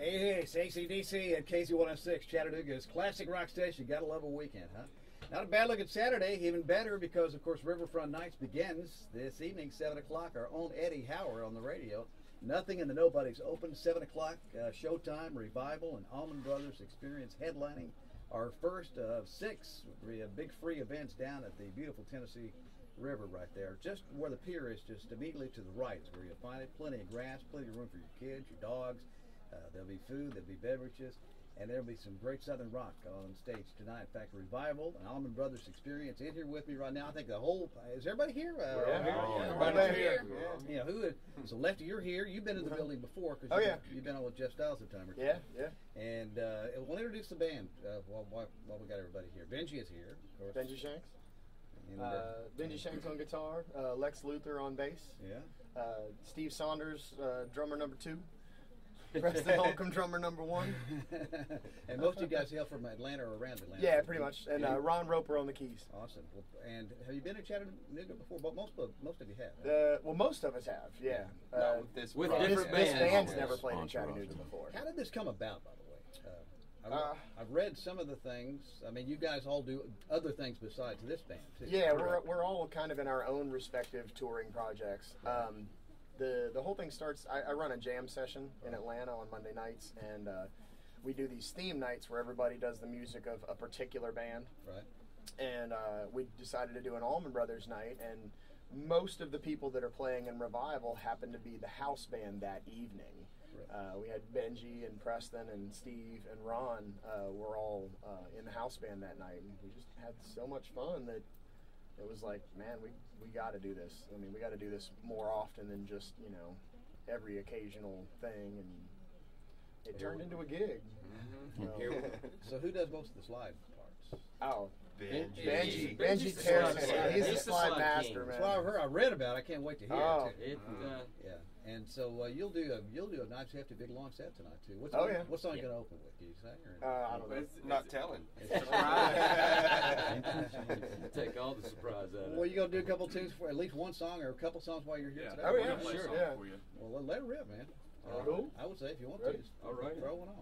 Hey, it's AC/DC at KZ106, Chattanooga's classic rock station. Gotta love a weekend, huh? Not a bad look at Saturday, even better because, of course, Riverfront Nights begins this evening, 7 o'clock. Our own Eddie Howard on the radio. Nothing in the Nobody's open, 7 o'clock, Showtime, Revival, and Allman Brothers Experience headlining. Our first of 6 big free events down at the beautiful Tennessee River right there. Just where the pier is, just immediately to the right is where you'll find it. Plenty of grass, plenty of room for your kids, your dogs. There'll be food, there'll be beverages, and there'll be some great Southern rock on stage tonight. In fact, Revival, an Allman Brothers Experience in here with me right now. I think the whole, is everybody here? Everybody's here. Yeah, so Lefty, you're here. You've been in the building before because you've been on with Jeff Styles a time or two. Yeah. And we'll introduce the band while we got everybody here. Benji is here, of course. Benji Shanks. And, Benji Shanks on guitar, Lex Luthor on bass. Yeah. Steve Saunders, drummer number 2. Preston Holcomb, drummer number 1. And most of you guys hail from Atlanta or around Atlanta. Yeah, pretty much. And Ron Roper on the keys. Awesome. Well, and have you been to Chattanooga before? But most of you have. Well, most of us have. Yeah. With This different bands. band's never played in Chattanooga before. How did this come about, by the way? I've read some of the things. I mean, you guys all do other things besides this band, too. Yeah, we're all kind of in our own respective touring projects. The whole thing starts, I run a jam session in Atlanta on Monday nights, and we do these theme nights where everybody does the music of a particular band. Right. And we decided to do an Allman Brothers night, and most of the people that are playing in Revival happen to be the house band that evening. Right. We had Benji and Preston and Steve and Ron were all in the house band that night, and we just had so much fun that it was like, man, we got to do this. I mean, we got to do this more often than just, every occasional thing. And it turned into a gig. Mm-hmm. So who does most of the slide parts? Oh, Benji. Benji tears it. He's the slide master, man. That's what I read about. I can't wait to hear it. Yeah. And so you'll do a nice, hefty, big, long set tonight too. What song are you gonna open with? Can you say? I don't know. It's not telling. Take all the surprise out of it. Well, you gonna do a couple tunes for at least one song or a couple songs while you're here today? Oh yeah, sure. Yeah. Well, let it rip, man. Cool. I would say if you want to, just all right, throw one on.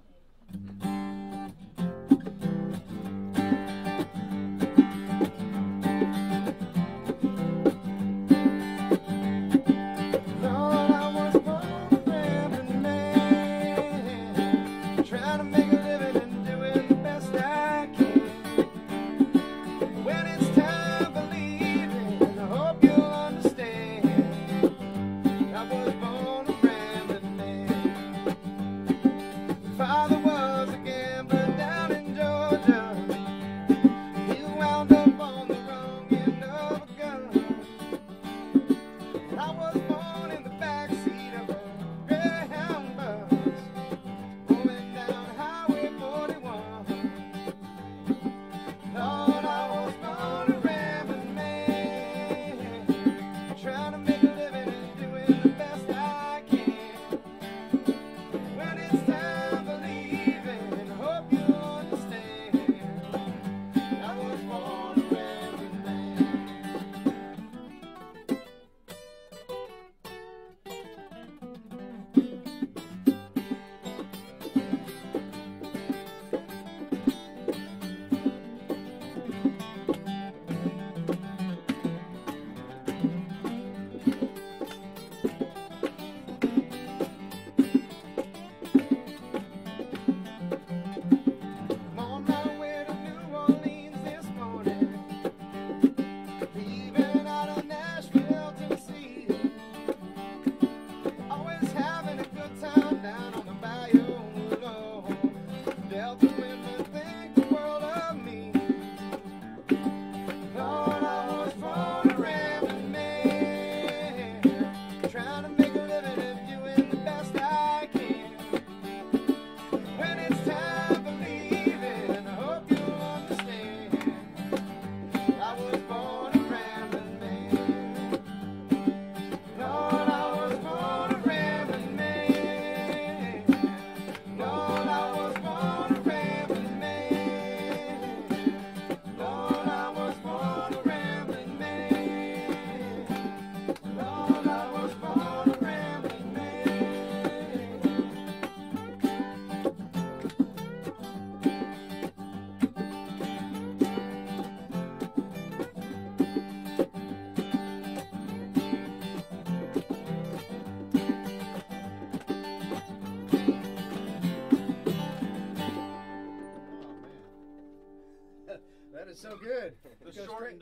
Father was a gambler down in Georgia.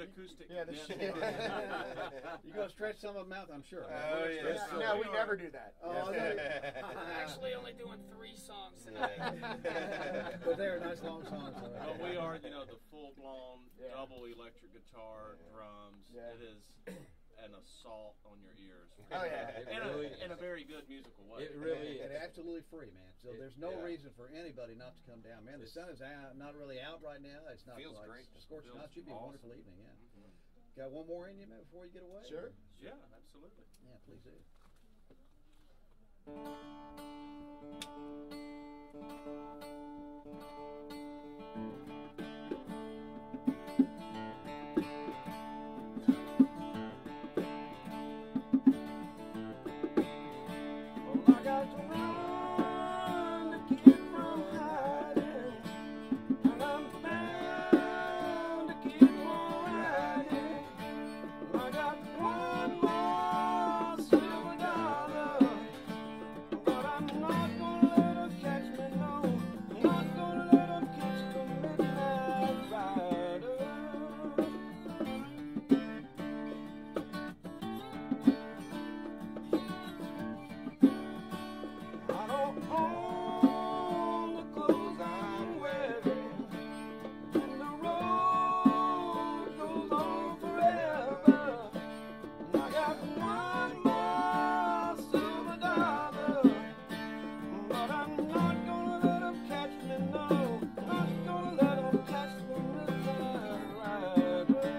acoustic. Yeah, You're going to stretch some of them out, I'm sure. Oh, yeah. No, we never do that. Oh, I'm actually only doing 3 songs tonight. But they're nice long songs. But we are, the full-blown Yeah. double electric guitar, drums. Yeah. It is an assault on your ears. Oh, yeah. In a very good musical way. It really And is. absolutely free, man. So there's no Yeah. reason for anybody not to come down, man. The sun is out, not really out right now. It's not Feels like great. scorching Feels hot. Should be a awesome. wonderful evening. Yeah. Mhm. Got one more in you, man, before you get away? Sure. Yeah, absolutely. Yeah, please do. I got to run to keep from hiding, and I'm bound to keep on riding. I got one more silver dollar, but I'm not gonna let her catch me, no. I'm not gonna let her catch the midnight rider. I don't own the clothes I'm wearing, and the road goes on forever. And I got one more silver dollar, but I'm not gonna let 'em catch me, no. Not gonna let 'em catch the midnight rider.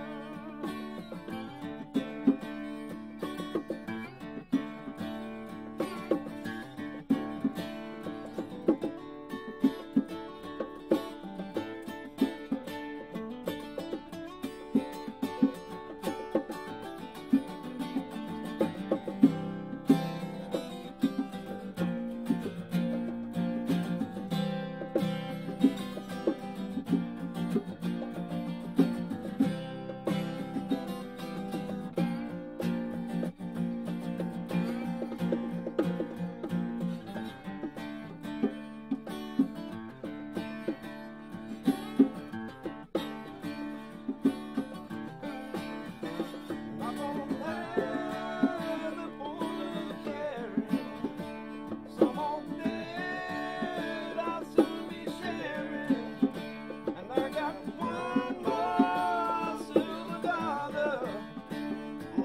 I'm gonna have the border carry. Some old bed I'll soon be sharing. And I got one more silver dollar,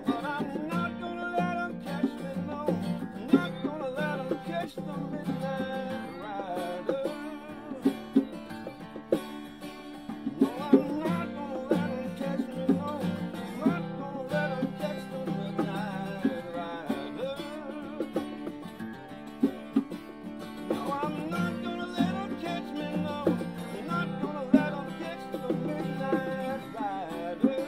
but I'm not gonna let 'em catch me, no. I'm not gonna let 'em catch the midnight rider. No, I'm not gonna let 'em catch me, no. I'm not gonna let 'em catch the midnight rider. No, I'm not gonna let 'em catch me, no. I'm not gonna let 'em catch the midnight rider.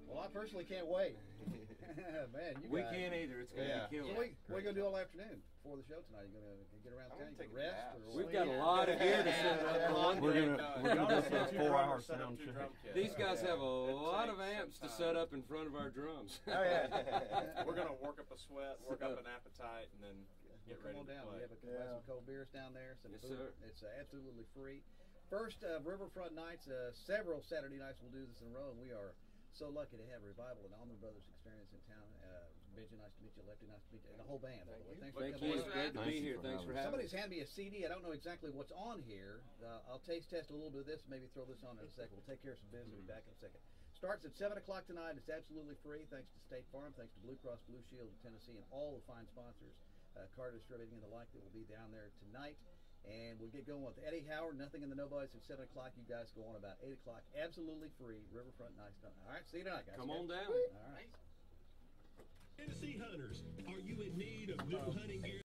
Well, I personally can't wait. Man, you We guys. can't either. It's going to Yeah. be killer. So what are you going to do all afternoon before the show tonight? You going to get around I'm town? gonna You take gonna a rest? nap. Or We've what? got a lot of gear to set up for one We're day. gonna go for a 4-hour sound check. These guys have a It lot of takes amps some to time. set up in front of our drums. Oh, yeah. We're gonna work up a sweat, work up an appetite, and then get Come ready on to down. play. We have Yeah. some cold beers down there. Some Yes, food. sir. It's absolutely free. First Riverfront nights. Several Saturday nights we'll do this in a row, and we are so lucky to have Revival and Allman Brothers experience in town. Benji, nice to meet you. Lefty, nice to meet you. And the whole band, by the way. Thanks for Thank coming you. out. It's great to Thank be you here. for Thanks for having us. having Somebody's us. handed me a CD. I don't know exactly what's on here. I'll taste test a little bit of this, maybe throw this on in a second. We'll take care of some business. We'll be back in a second. Starts at 7 o'clock tonight. It's absolutely free, thanks to State Farm, thanks to Blue Cross Blue Shield of Tennessee, and all the fine sponsors, Carter Distributing and the like, that will be down there tonight. And we'll get going with Eddie Howard, Nothing in the Nobodies at 7 o'clock. You guys go on about 8 o'clock. Absolutely free. Riverfront Nights. All right, see you tonight, guys. Come on down. All right. Tennessee hunters, are you in need of new hunting gear?